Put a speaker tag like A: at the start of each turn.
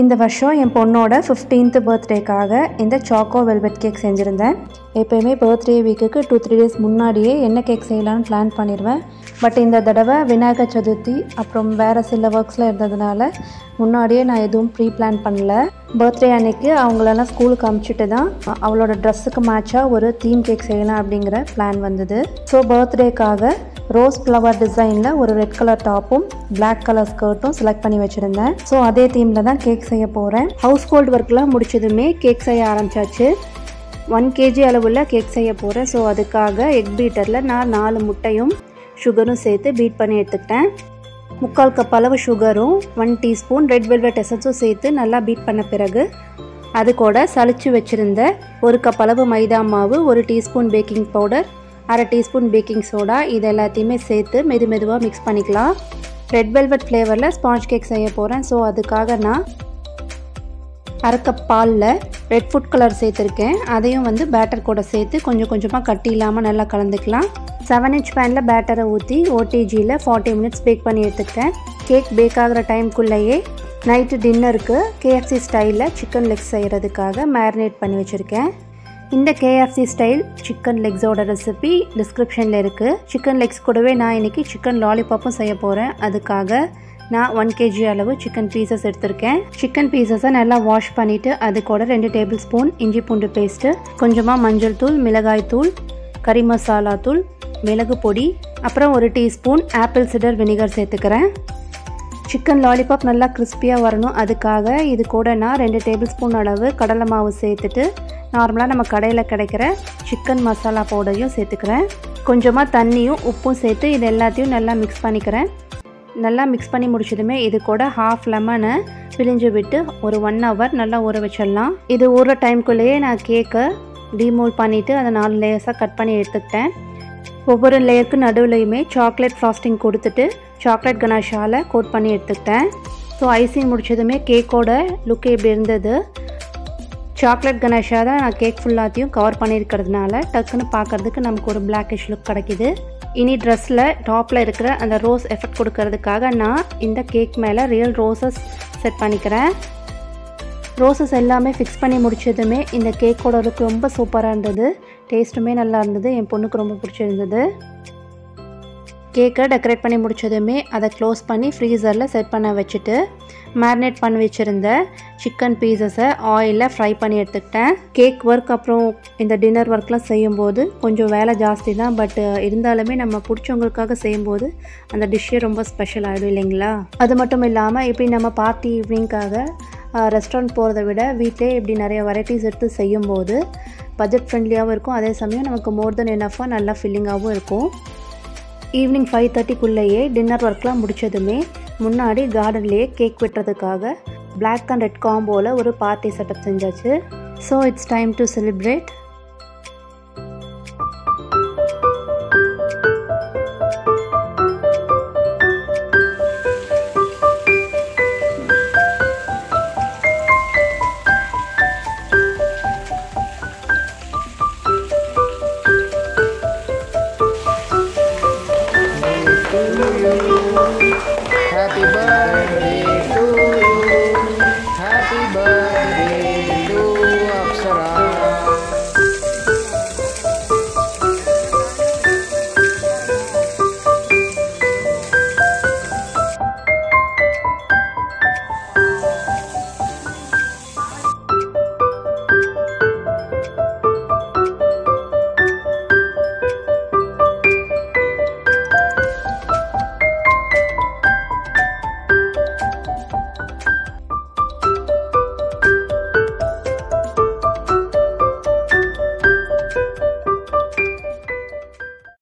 A: இந்த வருஷம் என் பொண்ணோட 15th பர்த்டேக்காக இந்த சாக்கோ வெல்வெட் கேக் செஞ்சுருந்தேன். எப்போயுமே பர்த்டே வீக்குக்கு 2-3 டேஸ் முன்னாடியே என்ன கேக் செய்யலான்னு பிளான் பண்ணிடுவேன். பட் இந்த தடவை விநாயகர் சதுர்த்தி அப்புறம் வேறு சில ஒர்க்ஸில் இருந்ததுனால முன்னாடியே நான் எதுவும் ப்ரீ பிளான் பண்ணல. பர்த்டே அன்னைக்கு அவங்களெல்லாம் ஸ்கூலுக்கு அனுப்பிச்சிட்டு தான் அவளோட ட்ரெஸ்ஸுக்கு மேட்சாக ஒரு தீம் கேக் செய்யலாம் அப்படிங்கிற பிளான் வந்தது. ஸோ பர்த்டேக்காக ரோஸ் ஃப்ளவர் டிசைனில் ஒரு ரெட் கலர் டாப்பும் பிளாக் கலர் ஸ்கர்ட்டும் செலக்ட் பண்ணி வச்சுருந்தேன். ஸோ அதே தீமில் தான் கேக் செய்ய போகிறேன். ஹவுஸ் ஹோல்ட் ஒர்க்லாம் முடிச்சதுமே கேக் செய்ய ஆரம்பித்தாச்சு. 1 kg அளவில் கேக் செய்ய போகிறேன். ஸோ அதுக்காக எக் பீட்டரில் நான் 4 முட்டையும் சுகரும் சேர்த்து பீட் பண்ணி எடுத்துக்கிட்டேன். 3/4 கப் அளவு சுகரும் 1 டீஸ்பூன் ரெட் வெல்வெட் எசன்ஸும் சேர்த்து நல்லா பீட் பண்ண பிறகு அது கூட சளிச்சு வச்சுருந்த 1 கப் அளவு மைதா மாவு, 1 teaspoon baking powder, 1/2 teaspoon baking soda இது எல்லாத்தையுமே சேர்த்து மெதுவாக மிக்ஸ் பண்ணிக்கலாம். ரெட் வெல்வெட் ஃப்ளேவரில் ஸ்பாஞ்ச் கேக் செய்ய போகிறேன். ஸோ அதுக்காக நான் 1/2 கப் பாலில் ரெட் ஃபுட் கலர் சேர்த்துருக்கேன். அதையும் பேட்டர் கூட சேர்த்து கொஞ்சமாக கட்டி இல்லாமல் நல்லா கலந்துக்கலாம். 7 inch பேனில் பேட்டரை ஊற்றி OTGயில் 40 minutes பேக் பண்ணி எடுத்துக்கிட்டேன். கேக் பேக் ஆகிற டைமுக்குள்ளேயே நைட்டு டின்னருக்கு KFC ஸ்டைலில் சிக்கன் லெக்ஸ் செய்கிறதுக்காக மேரினேட் பண்ணி வச்சுருக்கேன். இந்த KFC ஸ்டைல் சிக்கன் லெக்ஸோட ரெசிபி டிஸ்கிரிப்ஷனில் இருக்குது. சிக்கன் லெக்ஸ் கூடவே நான் இன்றைக்கி சிக்கன் லாலிபாப்பும் செய்ய போகிறேன். அதுக்காக நான் 1 kg அளவு சிக்கன் பீசஸ் எடுத்திருக்கேன். சிக்கன் பீசஸை நல்லா வாஷ் பண்ணிவிட்டு அது கூட 2 டேபிள் ஸ்பூன் இஞ்சி பூண்டு பேஸ்ட்டு, கொஞ்சமாக மஞ்சள் தூள், மிளகாய் தூள், கறி மசாலா தூள், மிளகு பொடி, அப்புறம் 1 டீஸ்பூன் ஆப்பிள் சிடர் வினிகர் சேர்த்துக்கிறேன். சிக்கன் லாலிபாப் நல்லா கிறிஸ்பியாக வரணும். அதுக்காக இது கூட நான் 2 டேபிள் ஸ்பூன் அளவு கடலை மாவு சேர்த்துட்டு நார்மலாக நம்ம கடையில் கிடைக்கிற சிக்கன் மசாலா பவுடரையும் சேர்த்துக்கிறேன். கொஞ்சமாக தண்ணியும் உப்பும் சேர்த்து இது எல்லாத்தையும் நல்லா மிக்ஸ் பண்ணிக்கிறேன். நல்லா மிக்ஸ் பண்ணி முடிச்சதுமே இது கூட 1/2 லெமனை பிழிஞ்சு விட்டு ஒரு 1 hour நல்லா ஊற வச்சிடலாம். இது ஊற டைம்குள்ளேயே நான் கேக்கை டீமோல்ட் பண்ணிவிட்டு அதை 4 லேயர்ஸாக கட் பண்ணி எடுத்துக்கிட்டேன். ஒவ்வொரு லேயருக்கு நடுவுலையுமே சாக்லேட் ஃப்ராஸ்டிங் கொடுத்துட்டு சாக்லேட் கனாஷால் கோட் பண்ணி எடுத்துக்கிட்டேன். ஸோ ஐசிங் முடிச்சதுமே கேக்கோட லுக்கு இப்படி இருந்தது. சாக்லேட் கனாஷா தான் நான் கேக் ஃபுல்லாத்தையும் கவர் பண்ணியிருக்கிறதுனால டக்குன்னு பார்க்குறதுக்கு நமக்கு ஒரு பிளாக்கிஷ் லுக் கிடைக்கிது. இனி ட்ரெஸ்ஸில் டாப்பில் இருக்கிற அந்த ரோஸ் எஃபெக்ட் கொடுக்கறதுக்காக நான் இந்த கேக் மேலே ரியல் ரோசஸ் செட் பண்ணிக்கிறேன். ரோசஸ் எல்லாமே ஃபிக்ஸ் பண்ணி முடிச்சதுமே இந்த கேக்கோட லுக் ரொம்ப சூப்பராக இருந்தது. டேஸ்ட்டுமே நல்லா இருந்தது. என் பொண்ணுக்கு ரொம்ப பிடிச்சிருந்தது. கேக்கை டெக்கரேட் பண்ணி முடிச்சதுமே அதை க்ளோஸ் பண்ணி ஃப்ரீசரில் செட் பண்ண வச்சுட்டு மேரினேட் பண்ணி வச்சுருந்த சிக்கன் பீசஸை ஆயிலில் ஃப்ரை பண்ணி எடுத்துக்கிட்டேன். கேக் ஒர்க் அப்புறம் இந்த டின்னர் ஒர்க்லாம் செய்யும்போது கொஞ்சம் வேலை ஜாஸ்தி தான். பட் இருந்தாலுமே நம்ம பிடிச்சவங்களுக்காக செய்யும்போது அந்த டிஷ்ஷே ரொம்ப ஸ்பெஷல் ஆகிடும் இல்லைங்களா? அது மட்டும் இல்லாமல் இப்படி நம்ம பார்ட்டி ஈவினிங்காக ரெஸ்டாரண்ட் போகிறத விட வீட்டிலே இப்படி நிறைய வெரைட்டிஸ் எடுத்து செய்யும்போது பட்ஜெட் ஃப்ரெண்ட்லியாகவும் இருக்கும். அதே சமயம் நமக்கு மோர் தென் எனஃபாக நல்லா ஃபில்லிங்காகவும் இருக்கும். ஈவினிங் 5:30க்குள்ளேயே டின்னர் ஒர்க்லாம் முடித்ததுமே முன்னாடி கார்டன்லேயே கேக் வெட்டுறதுக்காக பிளாக் அண்ட் ரெட் காம்போவில் ஒரு பார்ட்டி செட்டப் செஞ்சாச்சு. So it's time to celebrate.